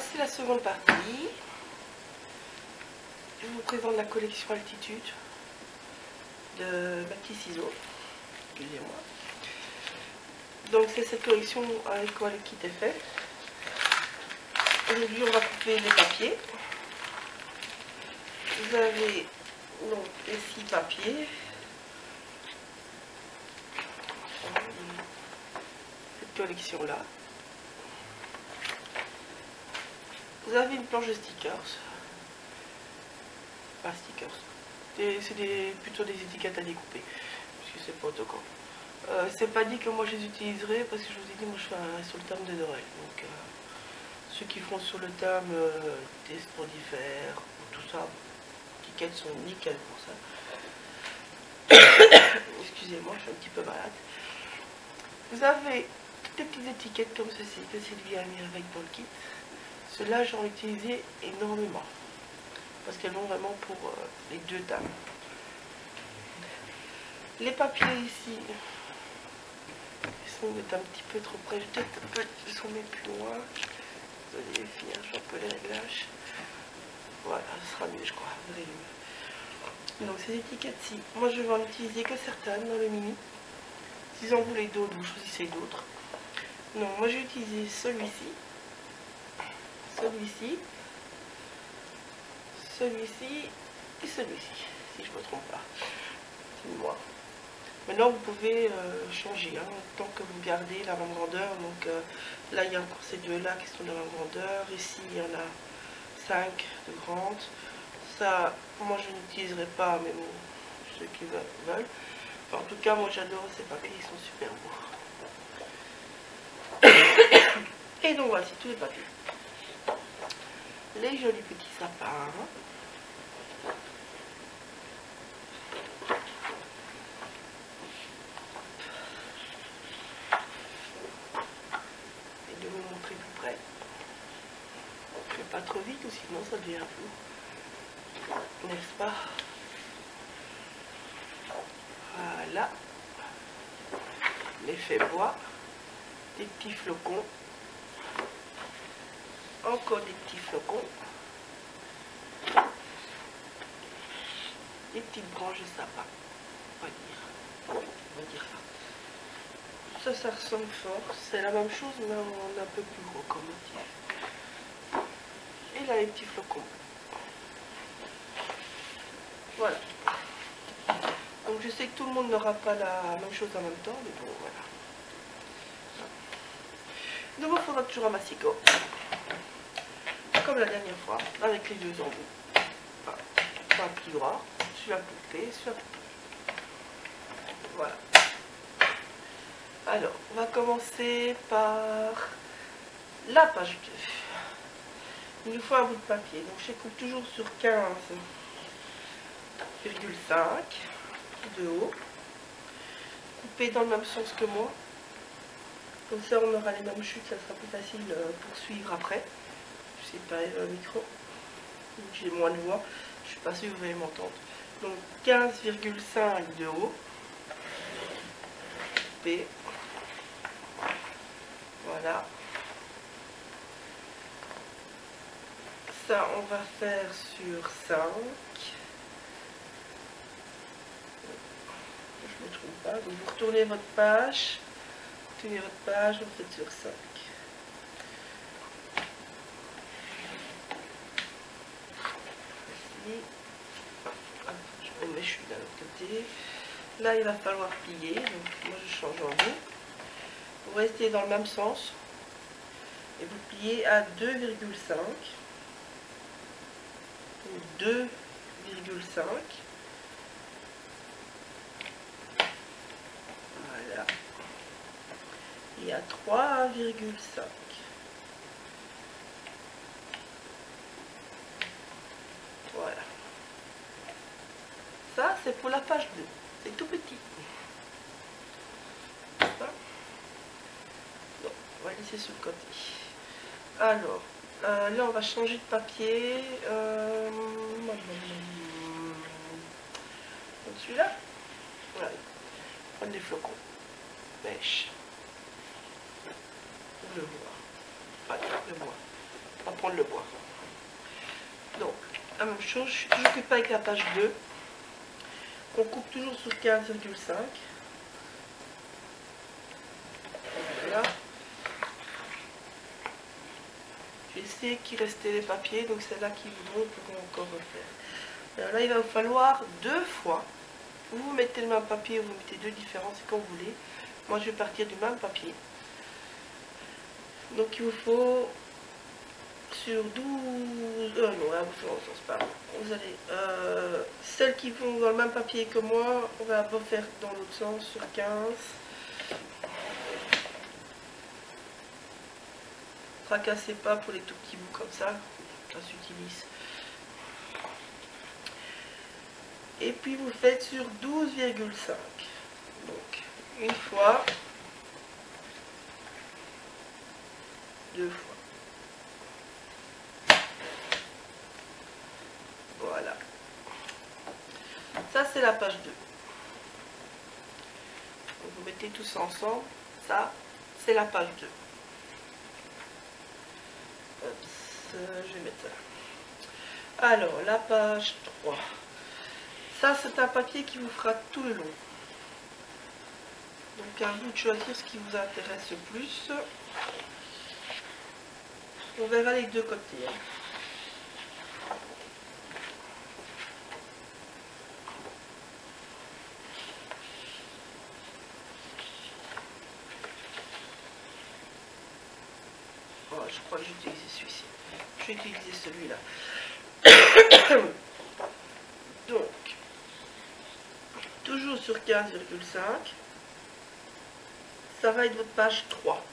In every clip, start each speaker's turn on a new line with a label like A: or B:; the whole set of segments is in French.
A: Voici la seconde partie. Je vous présente la collection Altitude de ma petite ciseau. Excusez-moi. Donc c'est cette collection avec quoi le kit est fait. Aujourd'hui on va couper les papiers. Vous avez donc les 6 papiers. Cette collection là. Vous avez une planche de stickers. Pas stickers. C'est plutôt des étiquettes à découper. Puisque c'est pas autocollant. C'est pas dit que moi je les utiliserai parce que je vous ai dit moi je fais sur le thème de Noël. Donc ceux qui font sur le thème des sportifères ou tout ça, les étiquettes sont nickel pour ça. Excusez-moi, je suis un petit peu malade. Vous avez toutes les petites étiquettes comme ceci que Sylvie a mis avec dans le kit. Ceux-là j'en ai utilisé énormément parce qu'elles vont vraiment pour les deux dames. Les papiers ici, ils sont un petit peu trop près, peut-être un peu, ils sont mis plus loin. Désolé les filles, je fais un peu les réglages. Voilà, ce sera mieux je crois, vous verrez mieux. Donc ces étiquettes-ci, moi je vais en utiliser que certaines dans le mini. Si vous en voulez d'autres, vous choisissez d'autres. Non, moi j'ai utilisé celui-ci, celui-ci, celui-ci et celui-ci, si je ne me trompe pas. C'est moi. Maintenant vous pouvez changer, hein, tant que vous gardez la même grandeur. Donc là il y a encore ces deux-là qui sont de la même grandeur. Ici il y en a 5 de grandes. Ça, moi je n'utiliserai pas, mais bon, ceux qui veulent. Enfin, en tout cas, moi j'adore ces papiers, ils sont super beaux. Et donc voici tous les papiers. Les jolis petits sapins. Et de vous montrer plus près. Je ne fais pas trop vite ou sinon ça devient flou. N'est-ce pas? Voilà. L'effet bois. Des petits flocons. Encore des petits flocons. Des petites branches de sapin. On va dire ça. Ça ressemble fort. C'est la même chose, mais on a un peu plus gros comme motif. Et là, les petits flocons. Voilà. Donc je sais que tout le monde n'aura pas la même chose en même temps, mais bon, voilà. Donc il faudra toujours un massicot. Comme la dernière fois, avec les deux embouts. Voilà. Un pli droit, sur la poupée, sur la poupée. Voilà. Alors, on va commencer par la page 2. Il nous faut un bout de papier. Donc je coupe toujours sur 15,5 de haut. Coupez dans le même sens que moi. Comme ça on aura les mêmes chutes, ça sera plus facile pour suivre après. Je sais pas le micro. J'ai moins de voix. Je suis pas sûre que vous allez m'entendre. Donc 15,5 de haut. Coupez. Voilà. Ça on va faire sur 5. Je ne me trompe pas. Donc vous retournez votre page. Tenez votre page, vous faites sur 5. Ici. Je mets mes chutes de l'autre côté. Là, il va falloir plier. Donc, moi, je change en bout. Vous restez dans le même sens. Et vous pliez à 2,5. 2,5. Voilà. Et à 3,5. Voilà. Ça, c'est pour la page 2. C'est tout petit. Donc, on va laisser sur le côté. Alors, là, on va changer de papier. Celui-là. Voilà. Prendre des flocons. Mèche. Le bois. Voilà, le bois. on va prendre le bois. Donc, la même chose, je suis toujours occupée avec la page 2. On coupe toujours sur 15,5. Voilà. Je sais qu'il restait les papiers, donc c'est là qu'ils voudront pour encore refaire. Alors là, il va vous falloir 2 fois. Vous mettez le même papier, vous mettez 2 différents, c'est comme vous voulez. Moi, je vais partir du même papier. Donc, il vous faut sur 12... non, là, vous faites en sens, pardon. Vous allez... celles qui vont dans le même papier que moi, on va refaire dans l'autre sens, sur 15. Fracassez pas pour les tout petits bouts comme ça s'utilise. Et puis vous faites sur 12,5. Donc une fois, 2 fois. Voilà. Ça c'est la page 2. Donc, vous mettez tout ça ensemble. Ça c'est la page 2. Je vais mettre ça. Alors, la page 3. Ça, c'est un papier qui vous fera tout le long. Donc, à vous de choisir ce qui vous intéresse le plus. On verra les deux côtés. Oh, je crois que j'ai utilisé celui-ci. Je vais utiliser celui-là. Donc, toujours sur 15,5. Ça va être votre page 3.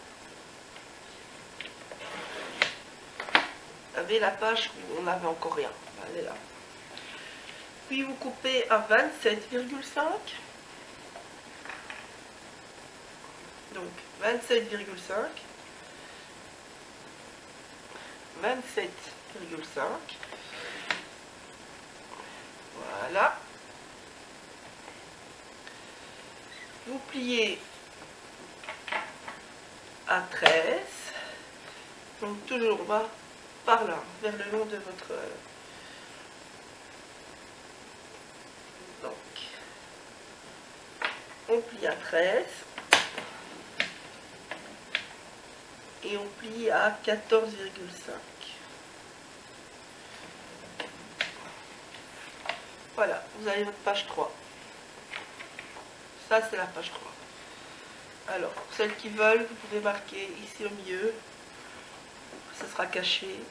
A: Vous avez la page où on n'avait encore rien. Elle est là. Puis vous coupez à 27,5. Donc 27,5. 27,5. Voilà. Vous pliez à 13. Donc toujours bas par là, vers le long de votre... Donc, on plie à 13. Et on plie à 14,5. Voilà, vous avez votre page 3. Ça, c'est la page 3. Alors, pour celles qui veulent, vous pouvez marquer ici au milieu. Ça sera caché.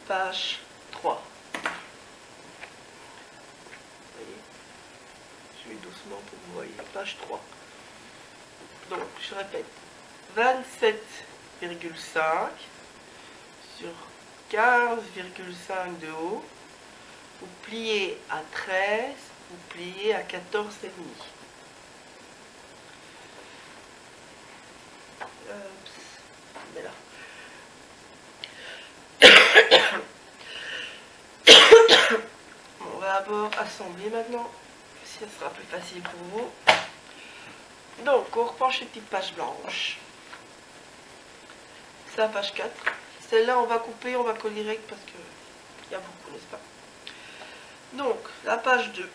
A: Page 3. Vous voyez, je vais doucement pour que vous voyez. Page 3. Donc, je répète. 27,5 sur 15,5 de haut. Vous pliez à 13, vous pliez à 14,5. Mais là. On va d'abord assembler maintenant, si ça sera plus facile pour vous. Donc, on reprend ces petites pages blanches. C'est la page 4. Celle-là, on va couper, on va coller direct parce qu'il y a beaucoup, n'est-ce pas? Donc, la page 2.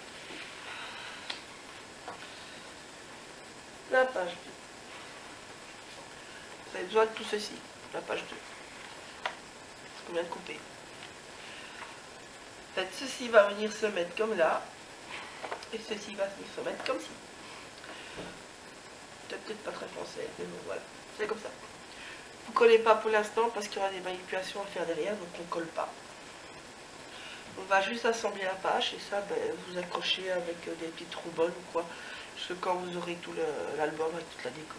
A: La page 2. Vous avez besoin de tout ceci, la page 2. Parce qu'on vient de couper. En fait, ceci va venir se mettre comme là. Et ceci va venir se mettre comme ci. Peut-être pas très français, mais bon, voilà. C'est comme ça. Vous ne collez pas pour l'instant parce qu'il y aura des manipulations à faire derrière, donc on ne colle pas. On va juste assembler la page et ça, ben, vous accrochez avec des petites trouboles ou quoi. Parce que quand vous aurez tout l'album avec toute la déco.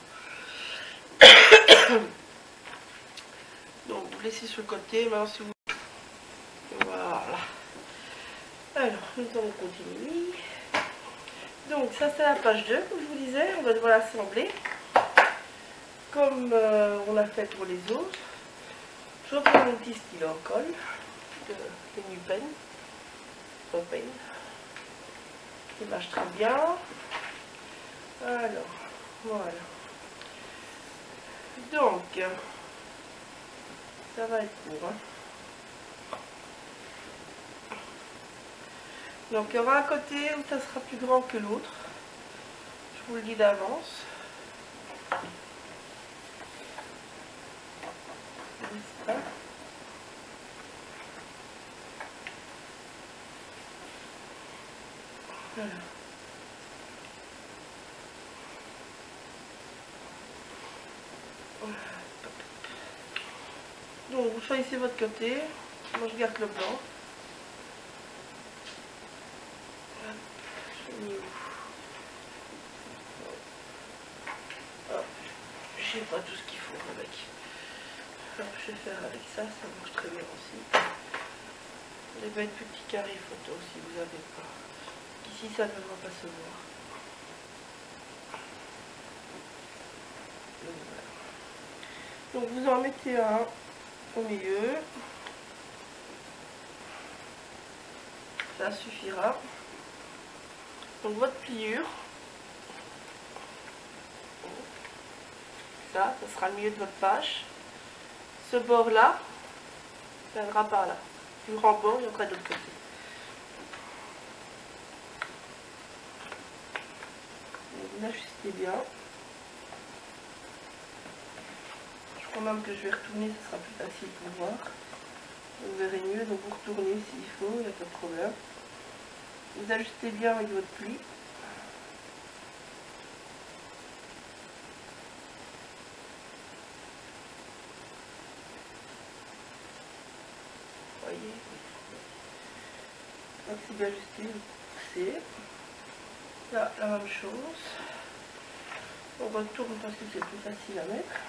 A: Donc vous laissez sur le côté, maintenant si vous... Voilà. Alors, nous allons continuer. Donc ça c'est la page 2, comme je vous disais, on va devoir l'assembler. Comme on l'a fait pour les autres. Je reprends mon petit stylo en colle de New Pen. Qui marche très bien. Alors, voilà. Donc, ça va être court. Hein. Donc il y aura un côté où ça sera plus grand que l'autre. Je vous le dis d'avance. Voilà. Donc vous choisissez votre côté. Moi je garde le blanc. Je mets où? Hop. Je sais pas tout ce qu'il faut avec. Alors, je vais faire avec ça, ça marche très bien aussi. Les belles petits carrés photo si vous n'avez pas. Ici ça ne devra pas se voir. Donc vous en mettez un au milieu. Ça suffira. Donc votre pliure. Ça sera le milieu de votre page. Ce bord-là viendra par là. Plus grand bord, il y aura de l'autre côté. Vous l'ajustez bien. Je crois même que je vais retourner, ce sera plus facile pour voir. Vous verrez mieux, donc vous retournez s'il faut, il n'y a pas de problème. Vous ajustez bien avec votre pli. Voyez. Donc c'est bien ajusté, vous poussez. Là, la même chose. On retourne parce que c'est plus facile à mettre.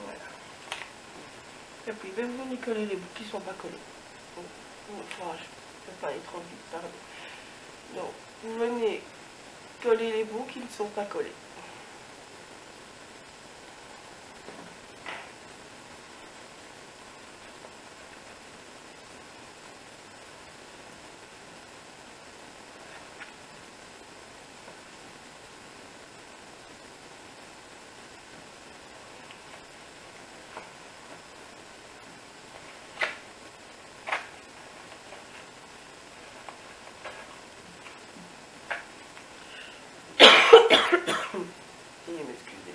A: Voilà. Et puis, ben, vous venez coller les bouts qui ne sont pas collés. Oh, je ne peux pas aller trop vite, pardon. Donc, vous venez coller les bouts qui ne sont pas collés. Veuillez m'excuser.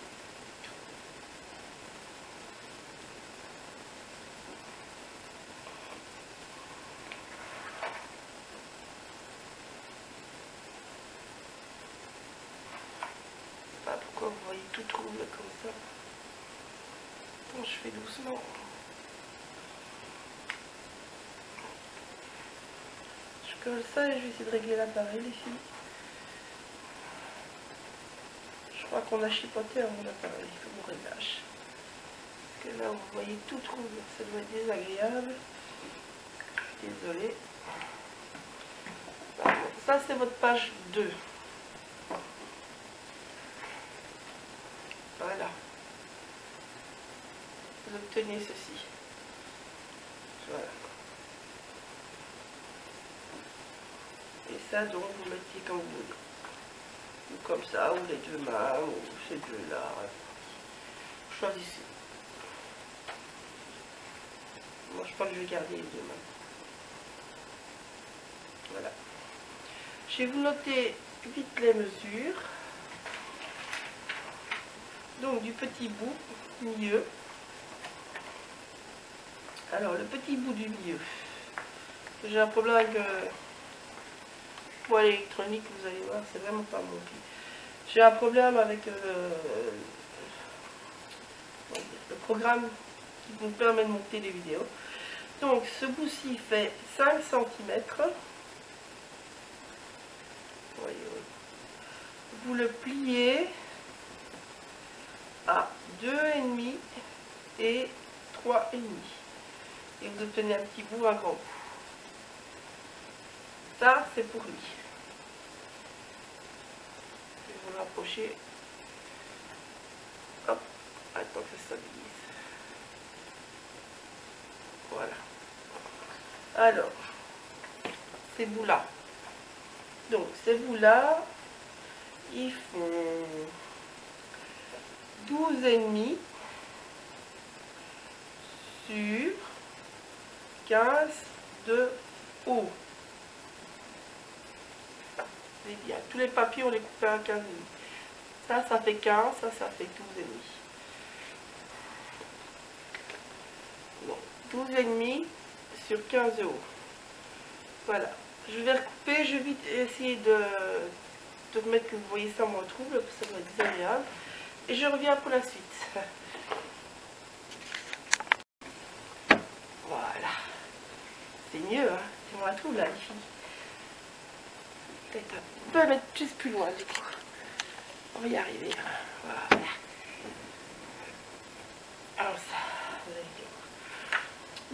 A: Pourquoi vous voyez tout trouble comme ça? Attends, je fais doucement. Je colle ça et je vais essayer de régler l'appareil, les filles. Je crois qu'on a chipoté à mon appareil, mon réglage. Parce que là, vous voyez tout trouble, ça doit être désagréable. Désolée. Ça, c'est votre page 2. Voilà. Vous obtenez ceci. Voilà. Et ça, donc, vous mettez comme vous voulez. Ou comme ça, ou les deux mains, ou ces deux-là. Vous choisissez. Moi, je pense que je vais garder les deux mains. Voilà. Je vais vous noter vite les mesures. Donc, du petit bout du milieu. Alors, le petit bout du milieu. J'ai un problème avec le poêle électronique, vous allez voir, c'est vraiment pas mon pied. J'ai un problème avec le programme qui me permet de monter les vidéos. Donc, ce bout-ci fait 5 cm. Voyez, vous le pliez à 2,5 et 3,5. Et vous obtenez un petit bout, un grand bout. Ça, c'est pour lui. Je vais vous le rapprocher. Hop, attends que ça stabilise. Voilà. Alors, ces bouts-là. Donc, ces bouts-là, ils font 12,5 sur 15 de haut. C'est bien. Tous les papiers, on les coupe à 15,5. Ça fait 15, ça fait 12,5. Bon, 12,5 sur 15 de haut. Voilà. Je vais recouper, je vais vite essayer de remettre que vous voyez ça moins trouble, parce que ça va être désagréable. Et je reviens pour la suite. Voilà. C'est mieux, hein. C'est moins trouble là, les filles. Peut-être un peu mettre juste plus loin du coup. On va y arriver. Voilà. Alors ça, vous allez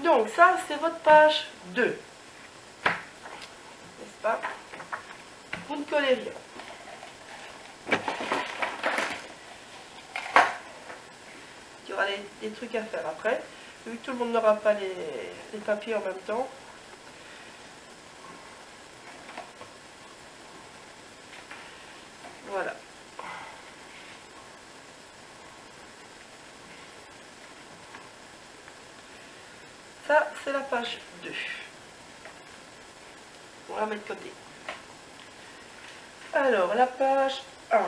A: voir. Donc ça, c'est votre page 2. N'est-ce pas? Vous ne collez rien. Il y aura des trucs à faire après. Vu que tout le monde n'aura pas les papiers en même temps. Voilà. Ça, c'est la page 2. On va mettre côté. Alors, la page 1.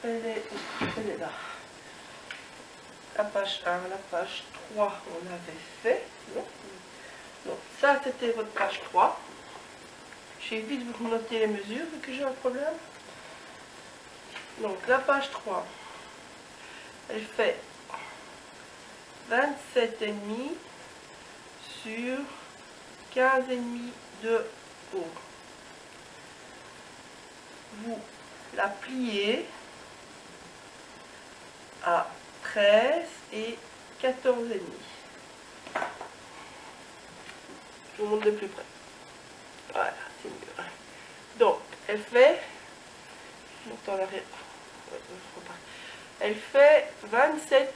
A: Elle est là. La page 1, la page 3, on avait fait. Non, non. Ça, c'était votre page 3. J'ai vite vous noter les mesures, vu que j'ai un problème. Donc, la page 3, elle fait 27,5 sur 15,5 de haut. Vous la pliez à 13 et 14,5. Je vous montre de plus près. Voilà, c'est mieux. Donc, elle fait... Je monte en arrière. Elle fait 27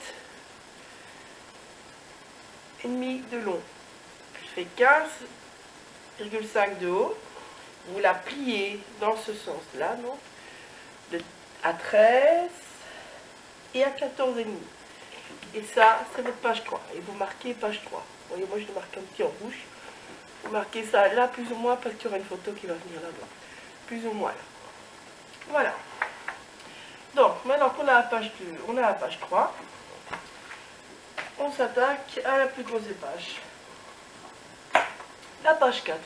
A: et demi de long. Elle fait 15,5 de haut. Vous la pliez dans ce sens-là, non, à 13 et à 14,5. Et ça, c'est votre page 3. Et vous marquez page 3. Vous voyez, moi je le marque un petit en rouge. Vous marquez ça là plus ou moins parce qu'il y aura une photo qui va venir là-bas. Plus ou moins là. Voilà. Donc, maintenant qu'on a la page 2, on a la page 3. On s'attaque à la plus grosse des pages. La page 4.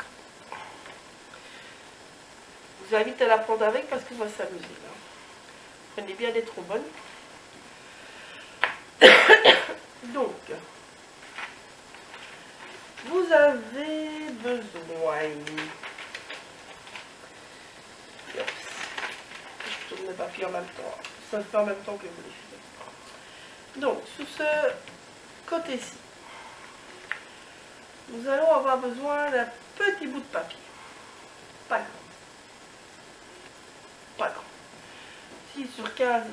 A: Je vous invite à la prendre avec parce qu'on va s'amuser. Prenez bien des trombones. Donc, vous avez besoin... Je tourne le papier en même temps. Ça se fait en même temps que vous les filez. Donc, sur ce côté-ci, nous allons avoir besoin d'un petit bout de papier. Pas grand. Pas grand. 6 sur 15.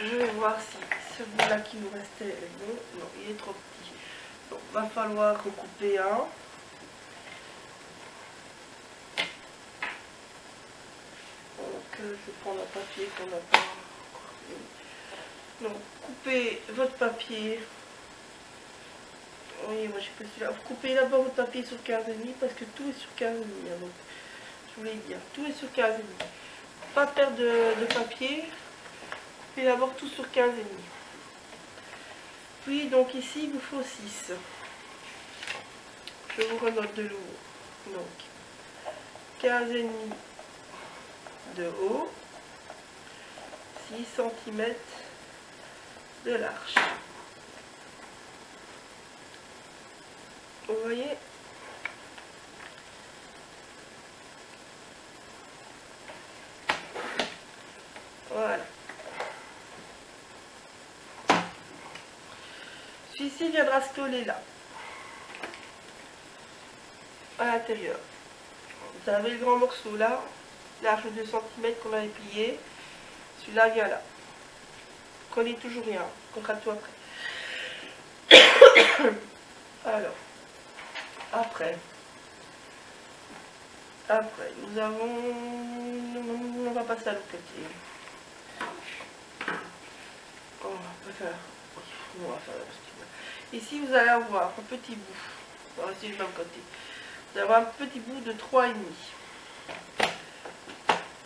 A: Je vais voir si celui-là qui nous restait est bon. Non, il est trop petit. Donc, va falloir recouper un. Donc, je prends le papier qu'on n'a pas. Donc, coupez votre papier. Oui, moi j'ai pas celui-là. Vous coupez d'abord votre papier sur 15,5 parce que tout est sur 15,5. Hein, donc, je voulais dire, tout est sur 15,5. Pas perdre de papier. Coupez d'abord tout sur 15,5. Puis, donc ici, il vous faut 6. Je vous renote de l'eau. Donc, 15,5 de haut, 6 cm de large. Vous voyez? Voilà. Celui-ci viendra se coller là, à l'intérieur. Vous avez le grand morceau là, large de 2 cm qu'on avait plié. Celui-là vient là. Collez toujours rien, collera tout après. Alors, après, nous avons... On va passer à l'autre côté. faire, on va faire la petite. Ici, vous allez avoir un petit bout. On va essayer du même côté. Vous allez avoir un petit bout de 3,5.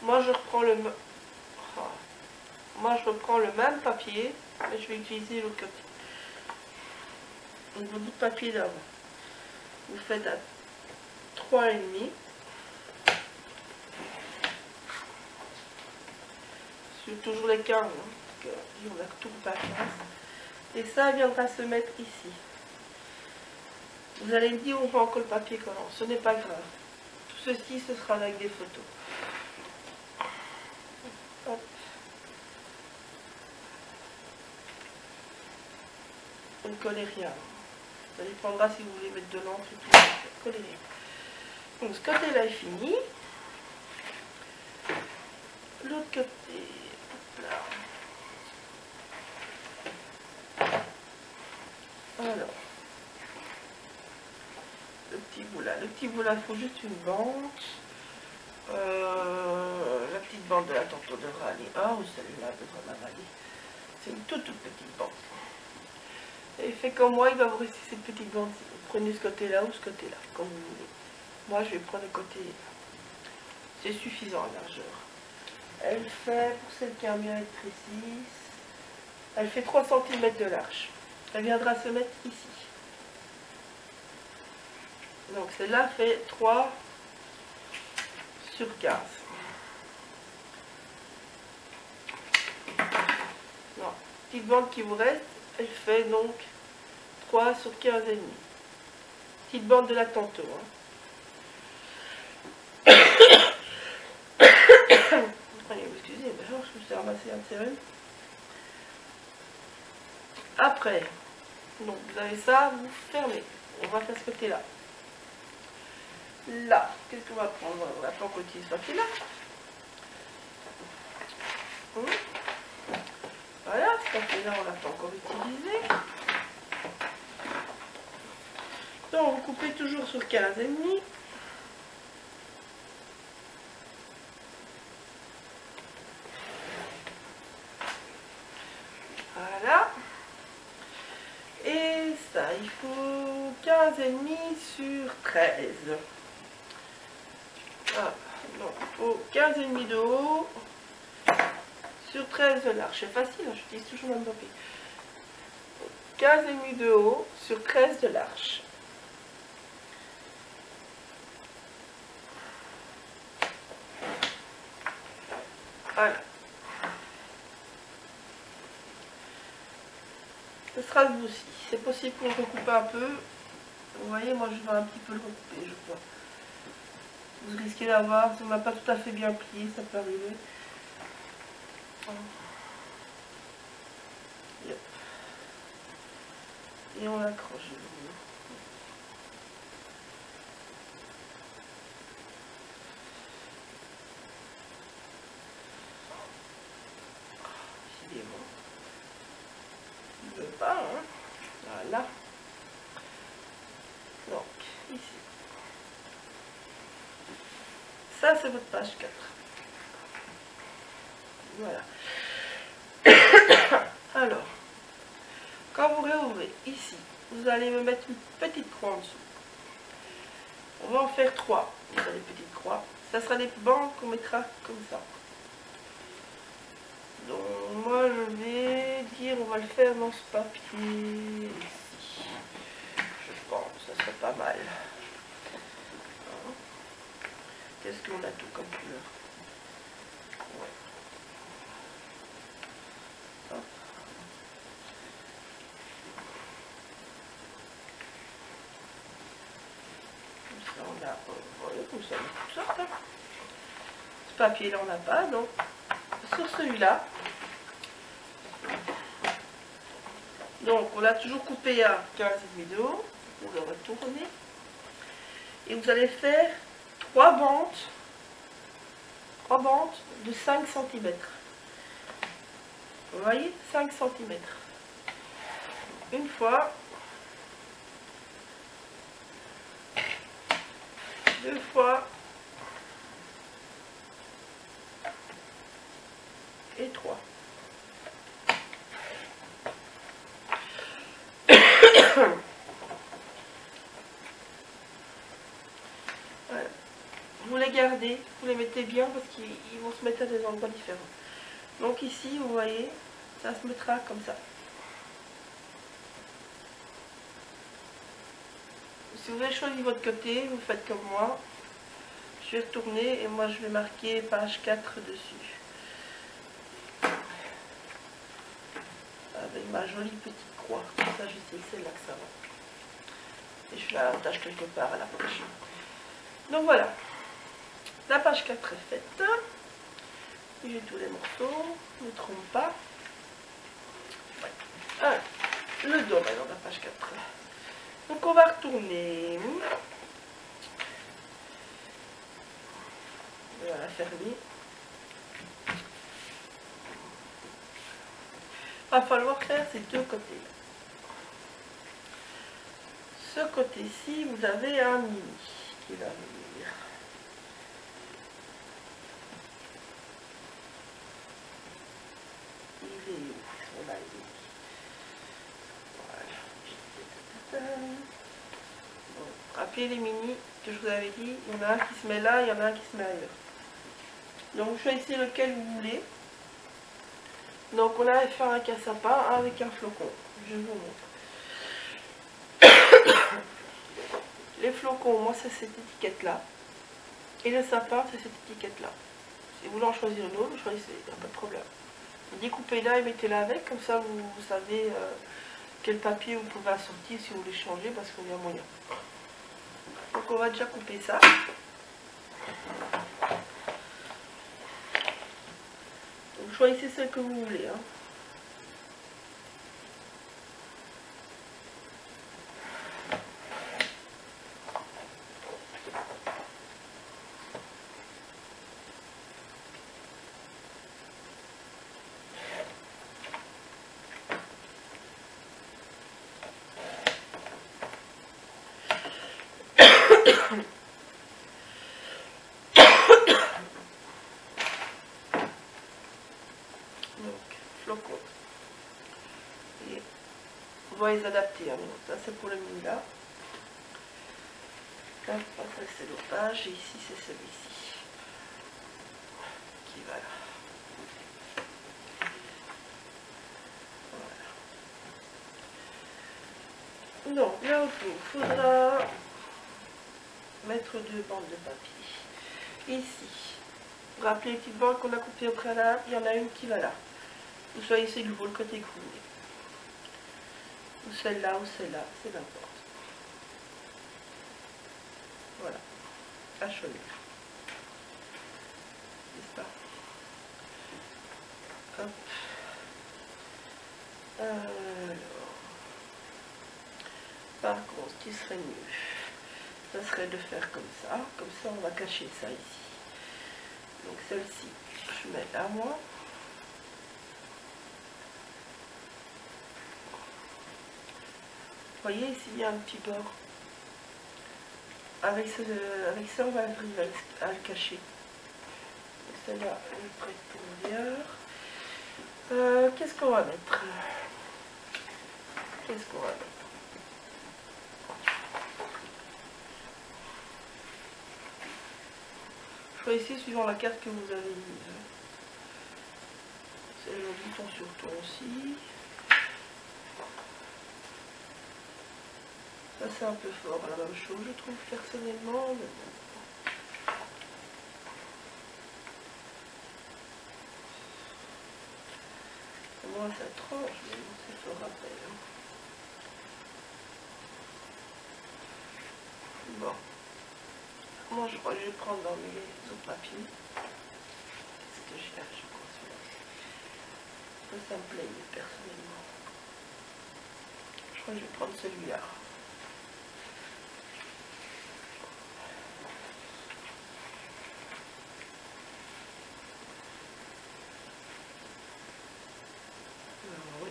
A: Moi, je reprends le même papier, mais je vais utiliser l'autre côté. Donc, votre bout de papier d'avant, vous faites à 3,5. Sur toujours les 15, hein, parce que on a tout pas à 15. Et ça viendra se mettre ici. Vous allez me dire, on voit encore le papier collant. Ce n'est pas grave. Tout ceci, ce sera avec des photos. Hop. Vous ne collez rien. Ça dépendra si vous voulez mettre de l'encre et tout. Collez rien. Donc ce côté-là est fini. L'autre côté, hop là. Alors, le petit bout là, il faut juste une bande. La petite bande de la tantôt devra aller. Ah, ou celle-là devra m'avaler. C'est une toute petite bande. Et fait comme moi, il va vous rester cette petite bande-ci. Vous prenez ce côté-là ou ce côté-là, comme vous voulez. Moi, je vais prendre le côté. C'est suffisant en largeur. Elle fait, pour celle qui a bien être précise, elle fait 3 cm de large. Elle viendra se mettre ici. Donc celle-là fait 3 sur 15. Non, petite bande qui vous reste, elle fait donc 3 sur 15 et demi. Petite bande de la tantôt. Hein. Excusez, je me suis ramassé un sérum. Après, donc vous avez ça, vous fermez. On va faire ce côté-là. Là, qu'est-ce qu'on va prendre? On va pas encore utiliser ce papier-là. Voilà, ce papier-là, on l'a pas encore utilisé. Donc, vous coupez toujours sur 15,5. Voilà. Et ça, il faut 15,5 sur 13. Ah, non, il faut 15,5 de haut sur 13 de large. C'est facile, hein, j'utilise toujours le même papier. 15,5 de haut sur 13 de large. Voilà. Ce sera le bout-ci. C'est possible qu'on le recoupe un peu. Vous voyez, moi je vais un petit peu le recouper, je crois. Vous risquez d'avoir, si on n'a pas tout à fait bien plié, ça peut arriver. Yep. Et on l'accroche. Décidément. Il ne veut pas, hein. Voilà. Donc, ici. Ça, c'est votre page 4. Voilà. Alors, quand vous réouvrez ici, vous allez me mettre une petite croix en dessous. On va en faire 3. Vous avez des petites croix. Ça sera des bandes qu'on mettra comme ça. Donc, moi, je vais dire, on va le faire dans ce papier ici. Je pense, ça serait pas mal. Qu'est-ce qu'on a tout comme couleur? Ouais. Hop. Comme ça, on a... voilà, comme ça, tout ça. Hein. Ce papier-là, on n'a pas, donc sur celui-là. Donc, on l'a toujours coupé à 15,5 de haut. Vous le retournez. Et vous allez faire 3 bandes de 5 cm. Vous voyez, 5 cm. Une fois, 2 fois, et 3. mettez bien parce qu'ils vont se mettre à des endroits différents. Donc ici, vous voyez, ça se mettra comme ça. Si vous avez choisi votre côté, vous faites comme moi. Je vais retourner et moi je vais marquer page 4 dessus. Avec ma jolie petite croix. Comme ça, je sais que c'est là que ça va. Et je la attache quelque part à la poche. Donc voilà. La page 4 est faite. J'ai tous les morceaux. Ne me trompe pas. Ouais. Ah, le dos maintenant, la page 4. Donc on va retourner. On va la fermer. Il va falloir faire ces deux côtés. Ce côté-ci, vous avez un mini qui va venir. Il est où? Ils sont là, voilà. Bon. Rappelez les mini que je vous avais dit, il y en a un qui se met là, il y en a un qui se met ailleurs. Donc choisissez lequel vous voulez. Donc on a fait un casse-sapin avec un flocon. Je vous montre. Les flocons, moi c'est cette étiquette-là. Et le sapin, c'est cette étiquette-là. Si vous voulez en choisir une autre, vous choisissez, il n'y a pas de problème. Découpez-la et mettez-la avec, comme ça vous savez quel papier vous pouvez assortir si vous voulez changer, parce qu'il y a moyen. Donc on va déjà couper ça. Donc choisissez celle que vous voulez. Hein. Flocons. Et on va les adapter. Hein. Ça c'est pour le mini là. Là, ça c'est l'autre page et ici c'est celui-ci qui va là. Voilà. Donc là autour, il faudra mettre deux bandes de papier. Ici, vous rappelez les petites bandes qu'on a coupées au préalable, il y en a une qui va là. Vous choisissez le côté que vous voulez. Ou celle-là ou celle-là, c'est n'importe. Voilà, à choisir. N'est-ce pas? Hop. Alors, par contre, ce qui serait mieux, ça serait de faire comme ça on va cacher ça ici. Donc celle-ci, je mets là moi. Vous voyez ici il y a un petit bord. Avec ça on va arriver à le cacher. Celle-là elle est prête pour l'hiver. Qu'est-ce qu'on va mettre? Qu'est-ce qu'on va mettre? Choisissez suivant la carte que vous avez mise. C'est le bouton sur ton aussi. Ça c'est un peu fort, la même chose je trouve personnellement. Mais bon. Moi ça tranche, mais bon, c'est fort après. Hein. Bon. Moi je crois que je vais prendre dans mes autres papiers. Qu'est-ce que j'ai là? Je crois celui-là. Ça me plaît personnellement. Je crois que je vais prendre celui-là. Oui,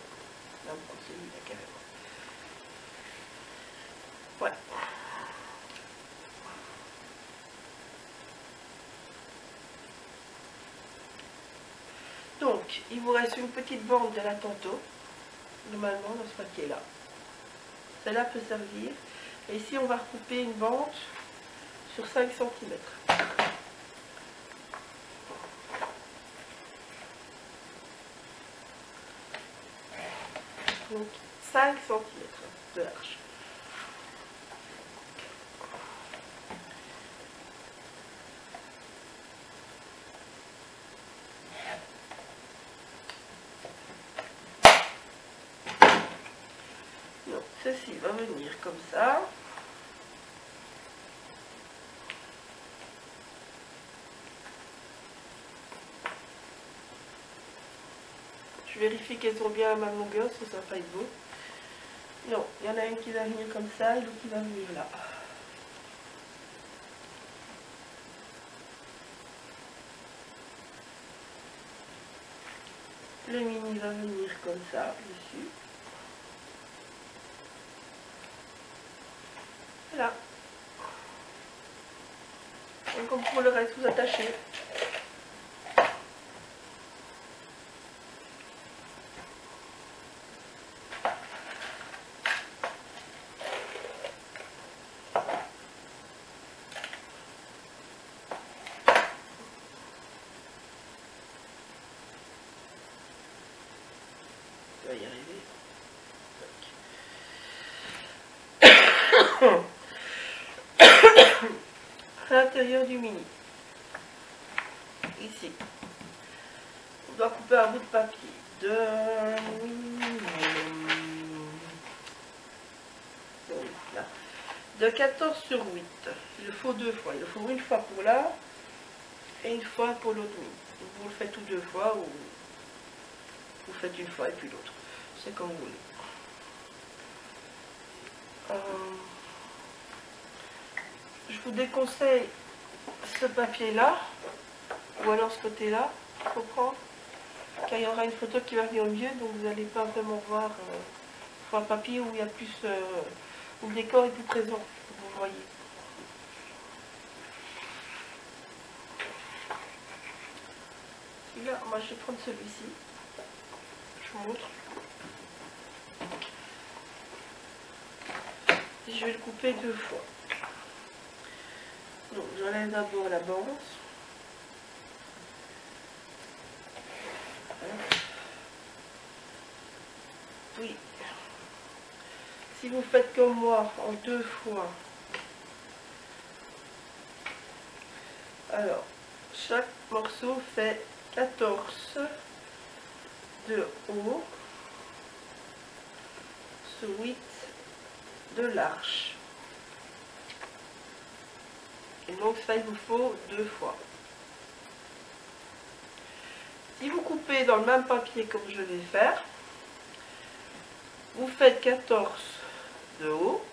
A: là on prend celui-là carrément. Ouais. Donc, il vous reste une petite bande de la tantôt, normalement dans ce papier-là. Celle-là peut servir. Et ici, on va recouper une bande sur 5 cm. donc 5 cm de large. Donc ceci va venir comme ça. Je vérifie qu'elles sont bien à ma longueur, ça va pas être beau. Non, il y en a une qui va venir comme ça et l'autre qui va venir là. Le mini va venir comme ça dessus. Voilà. Et comme pour le reste, vous attachez. On va y arriver. À l'intérieur du mini, ici, on doit couper un bout de papier de 14 sur 8. Il le faut 2 fois. Il le faut une fois pour là et une fois pour l'autre mini. Vous le faites tout 2 fois ou vous faites une fois et puis l'autre. C'est comme vous voulez. Je vous déconseille ce papier là ou alors ce côté là, il faut prendre, car il y aura une photo qui va venir au milieu, donc vous n'allez pas vraiment voir un papier où il y a plus, où le décor est plus présent, vous voyez. Là, moi je vais prendre celui-ci, je vous montre. Je vais le couper 2 fois. Donc j'enlève d'abord la bande. Oui. Si vous faites comme moi en 2 fois, alors chaque morceau fait 14 de haut sur 8 de large. Et donc ça, il vous faut 2 fois. Si vous coupez dans le même papier comme je vais faire, vous faites 14 de haut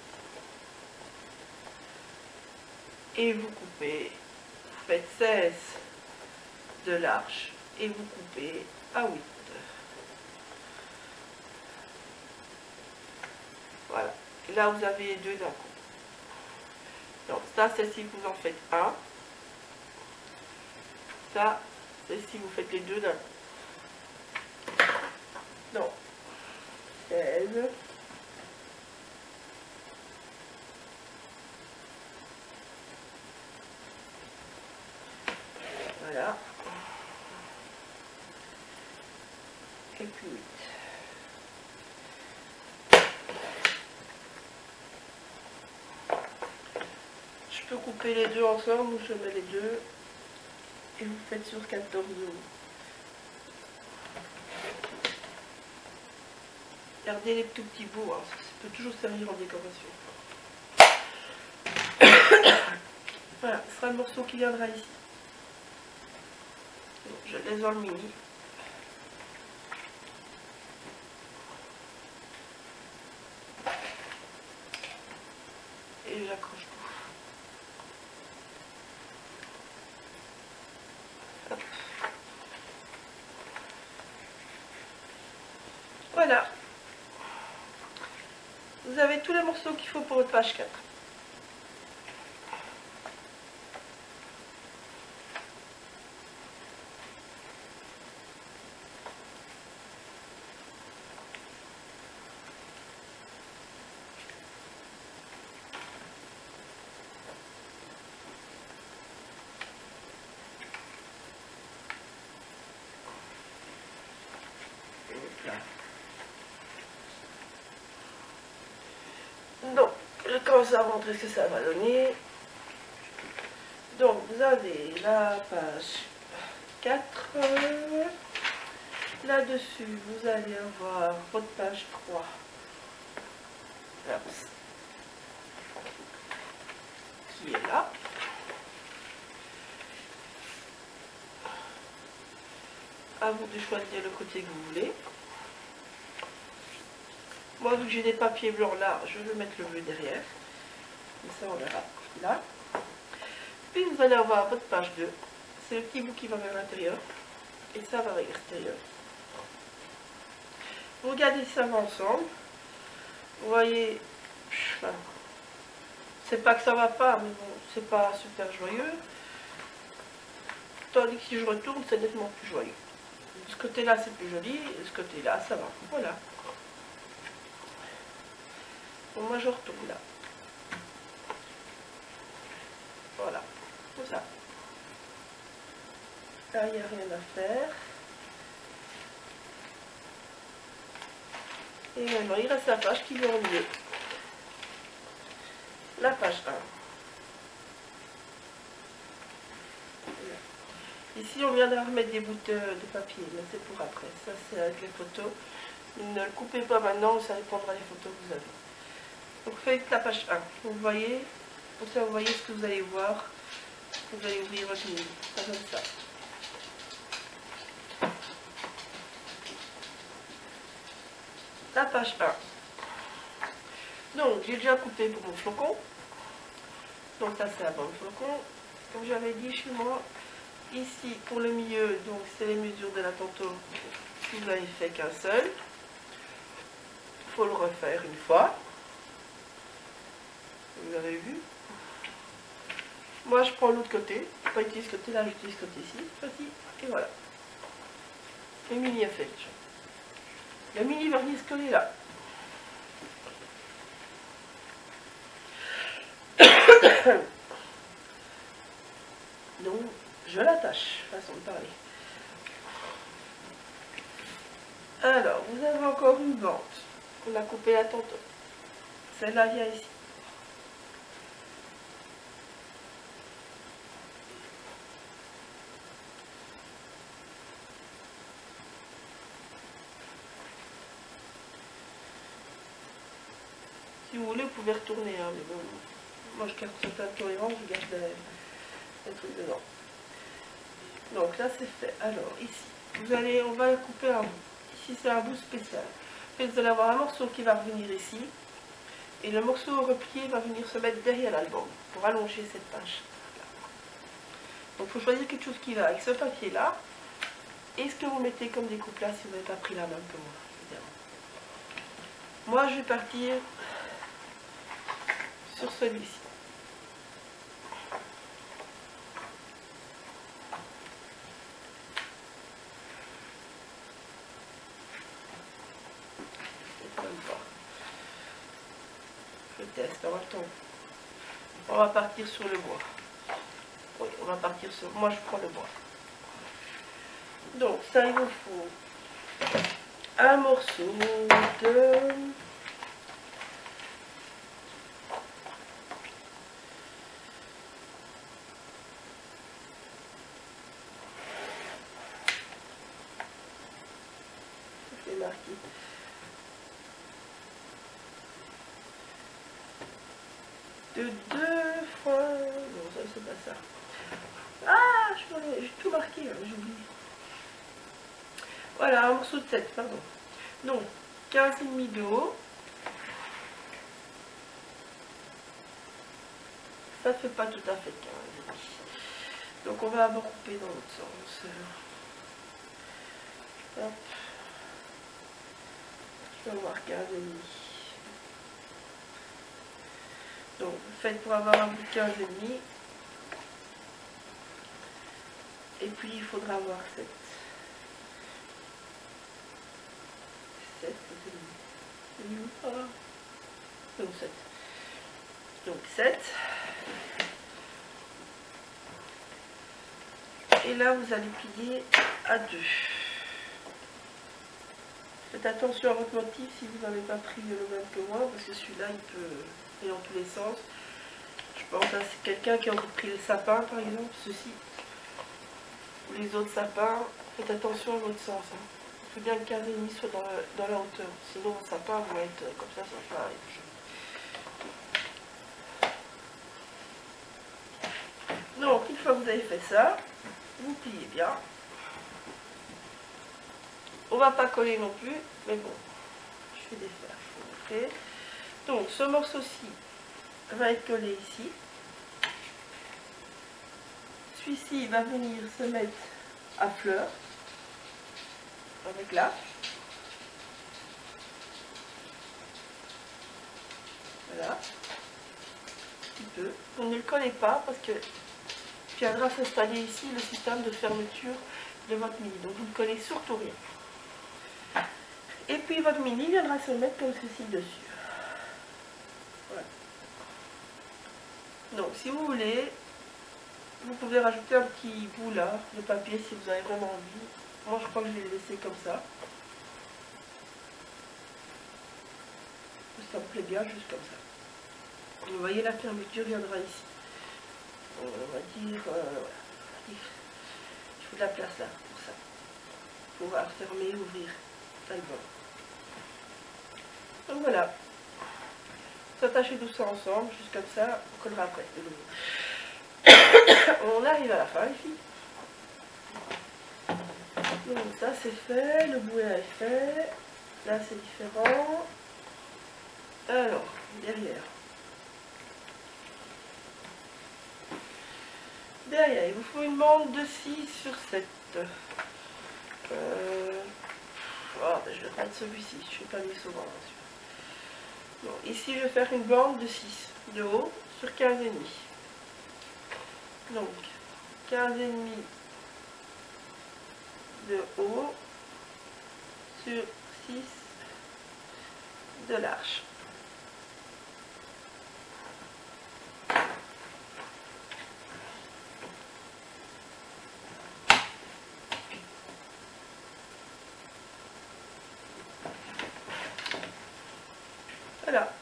A: et vous coupez, vous faites 16 de large et vous coupez à 8. Voilà. Et là, vous avez les deux d'un coup. Donc ça, c'est si vous en faites un. Ça, c'est si vous faites les deux d'un coup. Donc, 16. Voilà. Et puis 8. Je peux couper les deux ensemble ou je mets les deux et vous faites sur 14 de haut. Gardez les tout petits bouts, hein, ça peut toujours servir en décoration. Voilà, ce sera le morceau qui viendra ici. Donc, je le laisse dans le mini. Et j'accroche tout. Hop. Voilà. Vous avez tous les morceaux qu'il faut pour votre page 4. Donc, je commence à montrer ce que ça va donner. Donc, vous avez la page 4. Là-dessus, vous allez avoir votre page 3. Qui est là. À vous de choisir le côté que vous voulez. Moi, vu que j'ai des papiers blancs là, je vais mettre le bleu derrière. Et ça, on verra là. Puis vous allez avoir votre page 2. C'est le petit bout qui va vers l'intérieur. Et ça va vers l'extérieur. Vous regardez ça ensemble. Vous voyez, c'est pas que ça va pas, mais bon, c'est pas super joyeux. Tandis que si je retourne, c'est nettement plus joyeux. De ce côté-là, c'est plus joli, et de ce côté-là, ça va. Voilà. Bon, moi, je retourne là. Voilà, comme ça. Là, il n'y a rien à faire. Et maintenant, il reste la page qui est en milieu. La page 1. Ici, on vient de remettre des bouts de papier, mais c'est pour après. Ça, c'est avec les photos. Ne le coupez pas maintenant, ça répondra les photos que vous avez. Donc, faites la page 1. Vous voyez, comme ça, vous voyez ce que vous allez voir. Vous allez ouvrir votre livre. Ça comme ça. La page 1. Donc, j'ai déjà coupé pour mon flocon. Donc, ça, c'est la bande flocon. Comme j'avais dit chez moi, ici, pour le milieu, donc c'est les mesures de la tantôt. Vous n'avez fait qu'un seul. Il faut le refaire une fois. Vous avez vu. Moi, je prends l'autre côté. Je ne pas utiliser ce côté-là, j'utilise ce côté-ci. Voici, et voilà. Le mini est fait. Le mini va venir se coller là. Donc, je l'attache, façon de parler. Alors, vous avez encore une bande qu'on a coupée à tantôt. Celle-là vient ici. Si vous voulez, vous pouvez retourner, hein, mais bon, moi je garde certaines cohérences, je garde les trucs dedans. Donc là c'est fait. Alors ici, on va couper un bout. Ici c'est un bout spécial. Et vous allez avoir un morceau qui va revenir ici, et le morceau replié va venir se mettre derrière l'album pour allonger cette page. Donc il faut choisir quelque chose qui va avec ce papier là, et ce que vous mettez comme découpe là si vous n'avez pas pris la même que moi, évidemment. Moi je vais partir sur celui-ci. Je teste en même temps. On va partir sur le bois. Oui, on va partir sur... Moi, je prends le bois. Donc, ça, il vous faut un morceau de... C'est marqué. De 2 fois... Non, ça, c'est pas ça. Ah, j'ai tout marqué, hein, j'ai oublié. Voilà, un morceau de 7, pardon. Donc, 15,5 de haut. Ça ne fait pas tout à fait 15,5. Donc, on va avoir coupé dans l'autre sens. Hop. Je vais avoir 15,5. Donc, faites pour avoir un bout de 15,5. Et puis, il faudra avoir 7. 7, c'est où? Ah. Donc, 7. Donc, 7. Et là, vous allez plier à 2. Faites attention à votre motif si vous n'avez pas pris le même que moi, parce que celui-là, il peut aller dans tous les sens. Je pense à quelqu'un qui a pris le sapin, par exemple, ceci, ou les autres sapins. Faites attention à votre sens. Hein. Il faut bien que 15,5 soit dans la hauteur. Sinon, votre sapin va être comme ça va être. Donc, une fois que vous avez fait ça, vous pliez bien. On va pas coller non plus, mais bon, je vais défaire. Okay. Donc, ce morceau-ci va être collé ici. Celui-ci va venir se mettre à fleur, avec là. Voilà. Un petit peu. Vous ne le collez pas parce que viendra s'installer ici le système de fermeture de votre mini. Donc, vous ne collez surtout rien. Et puis votre mini viendra se mettre comme ceci dessus. Voilà. Donc si vous voulez, vous pouvez rajouter un petit bout là de papier si vous avez vraiment envie. Moi je crois que je vais le laisser comme ça. Ça me plaît bien juste comme ça. Vous voyez la fermeture viendra ici. On va dire, voilà. Il faut de la place là pour ça. Pour pouvoir fermer, ouvrir. D'accord. Donc voilà, s'attacher tout ça ensemble, juste comme ça, on collera après. On arrive à la fin, les filles. Donc ça c'est fait, le bouet est fait, là c'est différent. Alors, derrière. Derrière, il vous faut une bande de 6 sur 7. Je vais prendre celui-ci, je ne vais pas mis souvent là-dessus. Bon, ici, je vais faire une bande de 6 de haut sur 15,5. Donc, 15,5 de haut sur 6 de large. Voilà.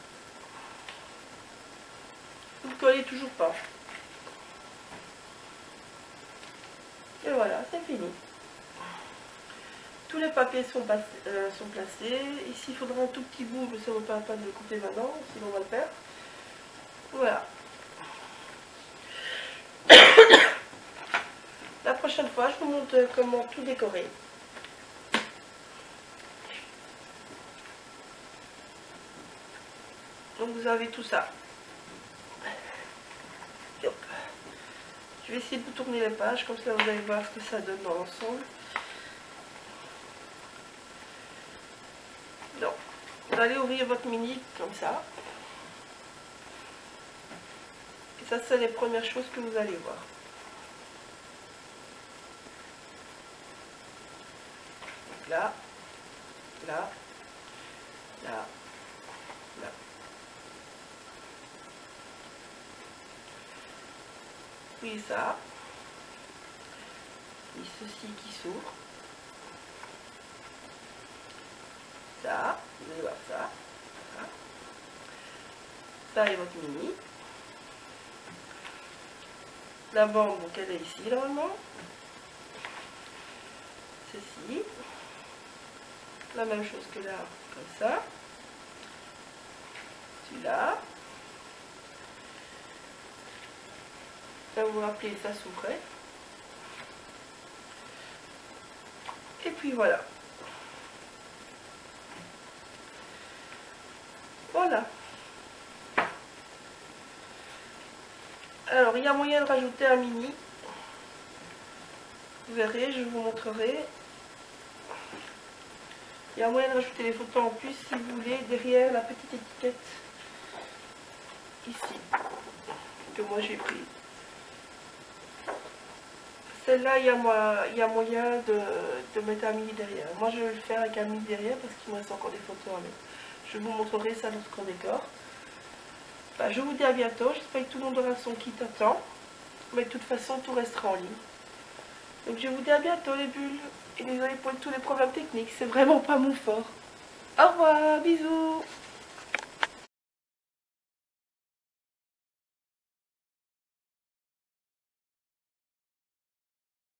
A: Vous ne collez toujours pas. Et voilà, c'est fini. Tous les papiers sont placés. Ici, il faudra un tout petit bout, mais ça ne vaut pas la peine de le couper maintenant, sinon on va le perdre. Voilà. La prochaine fois, je vous montre comment tout décorer. Donc vous avez tout ça. Hop. Je vais essayer de vous tourner les pages, comme ça vous allez voir ce que ça donne dans l'ensemble. Donc, vous allez ouvrir votre mini comme ça. Et ça, c'est les premières choses que vous allez voir. Donc là, là, là, là. Puis ça. Puis ceci qui s'ouvre. Ça, vous allez voir ça. Ça, ça est votre mini. La bande, donc elle est ici normalement. Ceci. La même chose que là, comme ça. Celui-là. Ça, vous vous rappelez, ça s'ouvrait. Et puis voilà. Voilà. Alors, il y a moyen de rajouter un mini. Vous verrez, je vous montrerai. Il y a moyen de rajouter les photos en plus, si vous voulez, derrière la petite étiquette. Ici. Que moi j'ai pris. Celle-là, il y a moyen de mettre un mini derrière. Moi, je vais le faire avec un mini derrière parce qu'il me reste encore des photos à mettre. Je vous montrerai ça lorsqu'on décore. Bah, je vous dis à bientôt. J'espère que tout le monde aura son kit à temps. Mais de toute façon, tout restera en ligne. Donc, je vous dis à bientôt les bulles. Et désolé pour tous les problèmes techniques. C'est vraiment pas mon fort. Au revoir, bisous.